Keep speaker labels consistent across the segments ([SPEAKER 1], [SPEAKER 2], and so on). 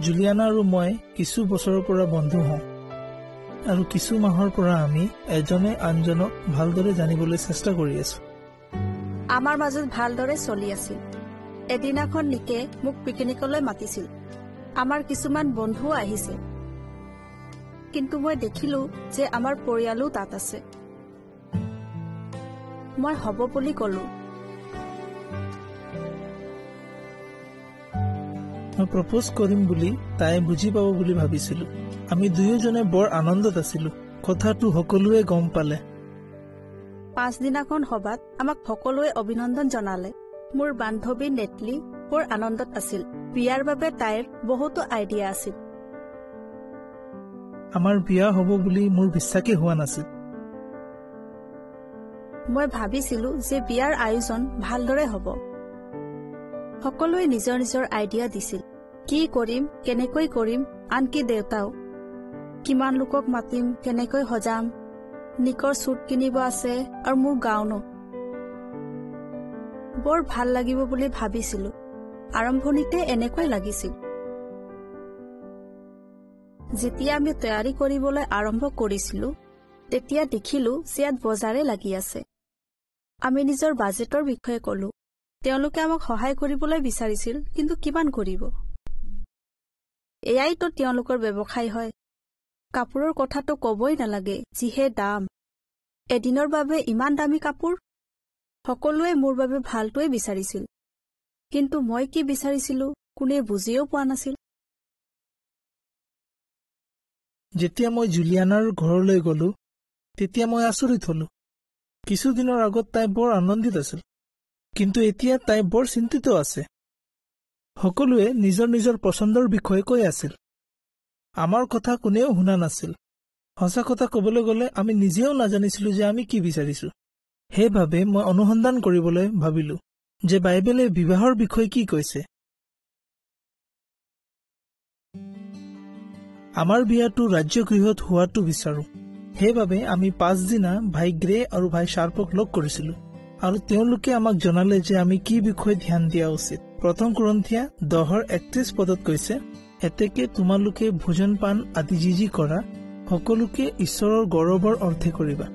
[SPEAKER 1] Juliana আৰু মই কিছু বছৰৰ পৰা বন্ধু হওঁ আৰু কিছু মাহৰ পৰা আমি এজনে আনজনক ভালদৰে জানিবলৈ চেষ্টা কৰি আছো।
[SPEAKER 2] আমাৰ মাজত ভালদৰে চলি আছিল। এদিনাখন নিকে মোক পিকনিকলৈ মাতিছিল। আমাৰ কিছুমান বন্ধুও আহিছে, কিন্তু মই দেখিলো যে আমাৰ পৰিয়ালো তাত আছে। মই হ'ব বুলি কলো।
[SPEAKER 1] মই প্ৰপ'জ কৰিম বুলি তাই বুজি পাব বুলি ভাবিছিলো। আমি দুয়োজনে বৰ আনন্দত আছিলো। কথাটো সকলোৱে গম পালে।
[SPEAKER 2] পাছদিনাখন সভাত আমাক সকলোৱে অভিনন্দন জনালে। মোৰ বান্ধৱী নেটলি বৰ আনন্দত আছিল। বিয়াৰ বাবে তাইৰ বহুতো আইডিয়া আছিল।
[SPEAKER 1] আমাৰ বিয়া হ'ব বুলি মোৰ বিশ্বাসেই হোৱা নাছিল।
[SPEAKER 2] মই ভাবিছিলো যে বিয়াৰ আয়োজন ভালদৰে হ'ব। সকলোৱে নিজৰ নিজৰ আইডিয়া দিছিল। কি কৰিম, কেনেকৈ কৰিম, আনকি দেউতাও। কিমান লোকক মাতিম, কেনেকৈ সজাম, নিকৰ চুট কিনিব আছে আৰু মোৰ গাউনো। বৰ ভাল লাগিব বুলি ভাবিছিলো। আৰম্ভণিতে এনেকৈ লাগিছিল। যেতিয়া আমি তৈয়াৰী কৰিবলৈ আৰম্ভ কৰিছিলো, তেতিয়া দেখিলো যে ইয়াত বজাৰে লাগি আছে। আমি নিজৰ বাজেটৰ বিষয়ে কলো। তেওঁলোকে আমাক সহায় কৰিবলৈ বিচাৰিছিল, কিন্তু কিমান কৰিব? এয়াইতো তেওঁলোকৰ ব্যৱসায় হয়। কাপোৰৰ কথাটো কবই নালাগে, যিহে দাম। এদিনৰ বাবে ইমান দামী কাপোৰ। সকলোৱে মোৰ বাবে ভালটোৱে বিচাৰিছিল, কিন্তু মই কি বিচাৰিছিলো কোনে বুজিও পোৱা নাছিল।
[SPEAKER 1] যেতিয়া মই জুলিয়ানাৰ ঘৰলৈ গলো, তেতিয়া মই আচৰিত হলো। কিছুদিনৰ আগত তাই বৰ আনন্দিত আছিল, কিন্তু এতিয়া তাই বৰ চিন্তিত আছে। সকলোৱে নিজৰ নিজৰ পচন্দৰ বিষয়ে কৈ আছিল। আমাৰ কথা কোনেও শুনা নাছিল। সঁচা কথা কবলৈ গলে আমি নিজেও নাজানিছিলো যে আমি কি বিচাৰিছো। সেইবাবে মই অনুসন্ধান কৰিবলৈ ভাবিলো যে বাইবেলে বিবাহৰ বিষয়ে কি কৈছে। আমাৰ বিয়াটো ৰাজ্যগৃহত হোৱাটো বিচাৰো। সেইবাবে আমি পাছদিনা ভাই গ্ৰে আৰু ভাই শাৰ্পক লগ কৰিছিলো, আৰু তেওঁলোকে আমাক জনালে যে আমি কি বিষয়ে ধ্যান দিয়া উচিত। 1 Corinthians 10:31 পদত কৈছে, এতেকে তোমালোকে ভোজন পান আদি যি কৰা সকলোকে ঈশ্বৰৰ গৌৰৱৰ অৰ্থে কৰিবা।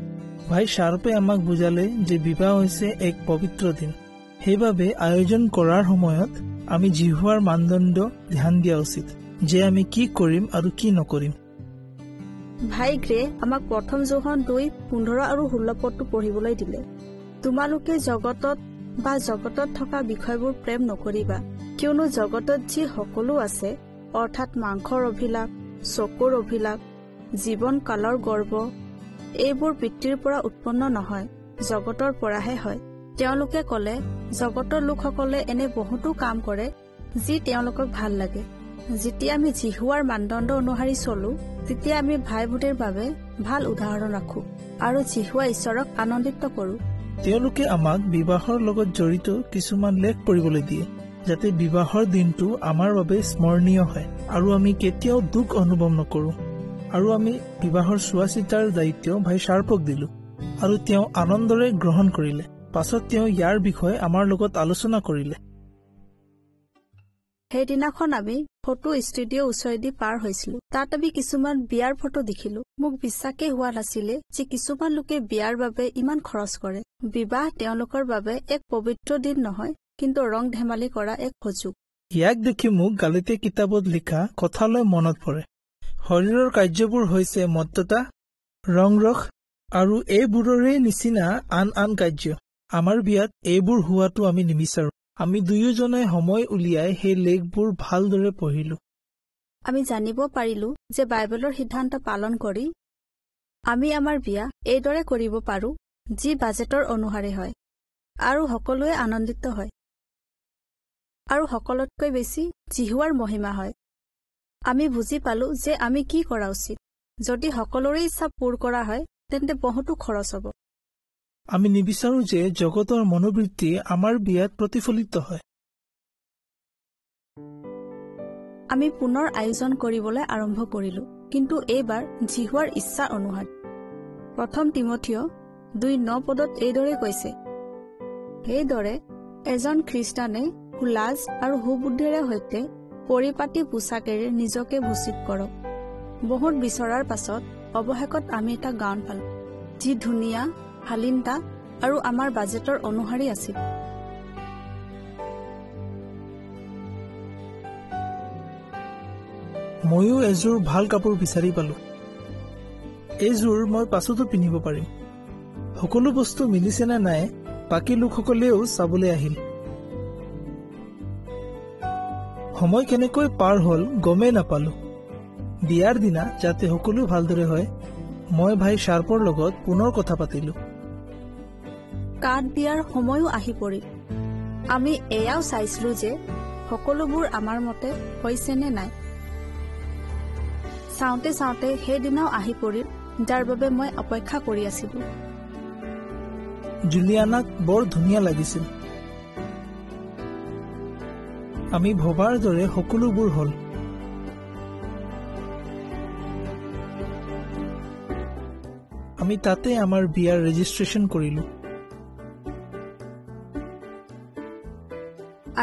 [SPEAKER 1] ভাই শাৰ্পে আমাক বুজালে যে বিবাহ হৈছে এক পবিত্ৰ দিন। সেইবাবে আয়োজন কৰাৰ সময়ত আমি জিহুৱাৰ মানদণ্ড ধ্যান দিয়া উচিত, যে আমি কি কৰিম আৰু কি নকৰিম।
[SPEAKER 2] ভাই গ্ৰে আমাক 1 John 2:15 আৰু 16 পদটো পঢ়িবলৈ দিলে। তোমালোকে জগতত বা জগতত থকা বিষয়বোৰ প্ৰেম নকৰিবা, কিয়নো জগতত যি সকলো আছে, অৰ্থাৎ মাংসৰ অভিলাষ, চকুৰ অভিলাষ, জীৱন কালৰ গৰ্ব, এইবোৰ পিতৃৰ পৰা উৎপন্ন নহয়, জগতৰ পৰাহে হয়। তেওঁলোকে কলে, জগতৰ লোকসকলে এনে বহুতো কাম কৰে যি তেওঁলোকক ভাল লাগে। যেতিয়া আমি জিহুৱাৰ মানদণ্ড অনুসৰি চলো, তেতিয়া আমি ভাই ভনীৰ বাবে ভাল উদাহৰণ ৰাখো আৰু জিহুৱা ঈশ্বৰক আনন্দিত কৰো।
[SPEAKER 1] তেওঁলোকে আমাক বিবাহৰ লগত জড়িত কিছুমান লেখ পঢ়িবলৈ দিয়ে, যাতে বিবাহৰ দিনটো আমাৰ বাবে স্মৰণীয় হয় আৰু আমি কেতিয়াও দুখ অনুভৱ নকৰো। আৰু আমি বিবাহৰ চোৱা চিতাৰ দায়িত্ব ভাই শাৰ্পক দিলো, আৰু তেওঁ আনন্দৰে গ্ৰহণ কৰিলে। পাছত তেওঁ ইয়াৰ বিষয়ে আমাৰ লগত আলোচনা কৰিলে।
[SPEAKER 2] সেইদিনাখন আমি ফটো ষ্টুডিঅ ওচৰেদি পাৰ হৈছিলো। তাত আমি কিছুমান বিয়াৰ ফটো দেখিলো। মোক বিশ্বাসেই হোৱা নাছিলে যে কিছুমান লোকে বিয়াৰ বাবে ইমান খৰচ কৰে। বিবাহ তেওঁলোকৰ বাবে এক পবিত্ৰ দিন নহয়, কিন্তু ৰং ধেমালি কৰা এক সুযোগ।
[SPEAKER 1] ইয়াক দেখি মোক গালাটীয়া কিতাপত লিখা কথালৈ মনত পৰে। শৰীৰৰ কাৰ্যবোৰ হৈছে মত্ততা, ৰং-ৰস আৰু এইবোৰৰে নিচিনা আন আন কাৰ্য। আমাৰ বিয়াত এইবোৰ হোৱাটো আমি নিবিচাৰো। আমি দুয়োজনে সময় উলিয়াই সেই লেখবোৰ ভালদৰে পঢ়িলো।
[SPEAKER 2] আমি জানিব পাৰিলো যে বাইবেলৰ সিদ্ধান্ত পালন কৰি আমি আমাৰ বিয়া এইদৰে কৰিব পাৰো, যি বাজেটৰ অনুসাৰে হয় আৰু সকলোৱে আনন্দিত হয়, আৰু সকলোতকৈ বেছি জিহুৱাৰ মহিমা হয়। আমি বুজি পালো যে আমি কি কৰা উচিত। যদি সকলোৰে ইচ্ছা পূৰ কৰা হয়, তেন্তে বহুতো খৰচ হ'ব।
[SPEAKER 1] আমি নিবিচাৰো যে জগতৰ মনোবৃত্তি আমাৰ বিয়াত প্ৰতিফলিত হয়।
[SPEAKER 2] আমি পুনৰ আয়োজন কৰিবলৈ আৰম্ভ কৰিলো, কিন্তু এইবাৰ জিহুৱাৰ ইচ্ছা অনুসাৰে। 1 তিমথিয় 2:9 পদত এইদৰে কৈছে, সেইদৰে এজন খ্ৰীষ্টানে সুলাজ আৰু সুবুদ্ধিৰে সৈতে পৰিপাটি পোছাকেৰে নিজকে ভূষিত কৰক। বহুত বিচৰাৰ পাছত অৱশেষত আমি এটা গাউন পালো, যি ধুনীয়া, শালীনতা আৰু আমাৰ বাজেটৰ অনুসাৰী আছিল।
[SPEAKER 1] ময়ো এযোৰ ভাল কাপোৰ বিচাৰি পালো। এইযোৰ মই পাছতো পিন্ধিব পাৰিম। সকলো বস্তু মিলিছে নে নাই বাকী লোকসকলেও চাবলৈ আহিল। সময় কেনেকৈ পাৰ হ'ল গমেই নাপালো। বিয়াৰ দিনা যাতে সকলো ভালদৰে হয়, মই ভাই শাৰ্পৰ লগত পুনৰ কথা পাতিলো।
[SPEAKER 2] কাঠ বিয়াৰ সময়ো আহি পৰিল। আমি এয়াও চাইছিলো যে সকলোবোৰ আমাৰ মতে হৈছে নে নাই। চাওঁতে চাওঁতে সেইদিনাও আহি পৰিল, যাৰ বাবে মই অপেক্ষা কৰি আছিলো।
[SPEAKER 1] জুলিয়ানাক বৰ ধুনীয়া লাগিছিল। আমি ভবাৰ দৰে সকলোবোৰ হ'ল। আমি তাতে আমাৰ বিয়াৰ ৰেজিষ্ট্ৰেশ্যন কৰিলো।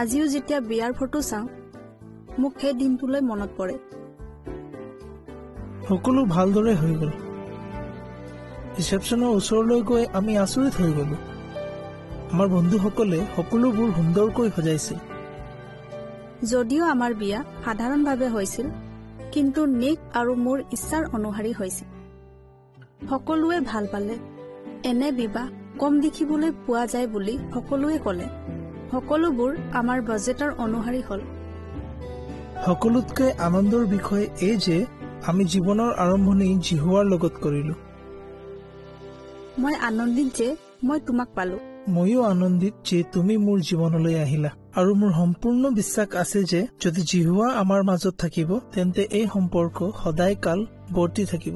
[SPEAKER 2] আজিও যেতিয়া বিয়াৰ ফটো চাওঁ, মোক সেই দিনটোলৈ মনত পৰে।
[SPEAKER 1] সকলো ভালদৰে হৈ গ'ল। ৰিচেপশ্যনৰ ওচৰলৈ গৈ আমি আচৰিত হৈ গলো। আমাৰ বন্ধুসকলে সকলোবোৰ সুন্দৰকৈ সজাইছিল।
[SPEAKER 2] যদিও আমাৰ বিয়া সাধাৰণভাৱে হৈছিল, কিন্তু নিক আৰু মোৰ ইচ্ছাৰ অনুসাৰী হৈছিল। সকলোৱে ভাল পালে। এনে বিবাহ কম দেখিবলৈ পোৱা যায় বুলি সকলোৱে ক'লে। সকলোবোৰ আমাৰ বাজেটৰ অনুসাৰী হ'ল।
[SPEAKER 1] সকলোতকৈ আনন্দৰ বিষয় এই যে আমি জীৱনৰ আৰম্ভণি জিহুৱাৰ লগত কৰিলো।
[SPEAKER 2] মই আনন্দিত যে মই তোমাক পালো।
[SPEAKER 1] ময়ো আনন্দিত যে তুমি মোৰ জীৱনলৈ আহিলা, আৰু মোৰ সম্পূৰ্ণ বিশ্বাস আছে যে যদি জিহুৱা আমাৰ মাজত থাকিব তেন্তে এই সম্পৰ্ক সদায় কাল বৰ্তি থাকিব।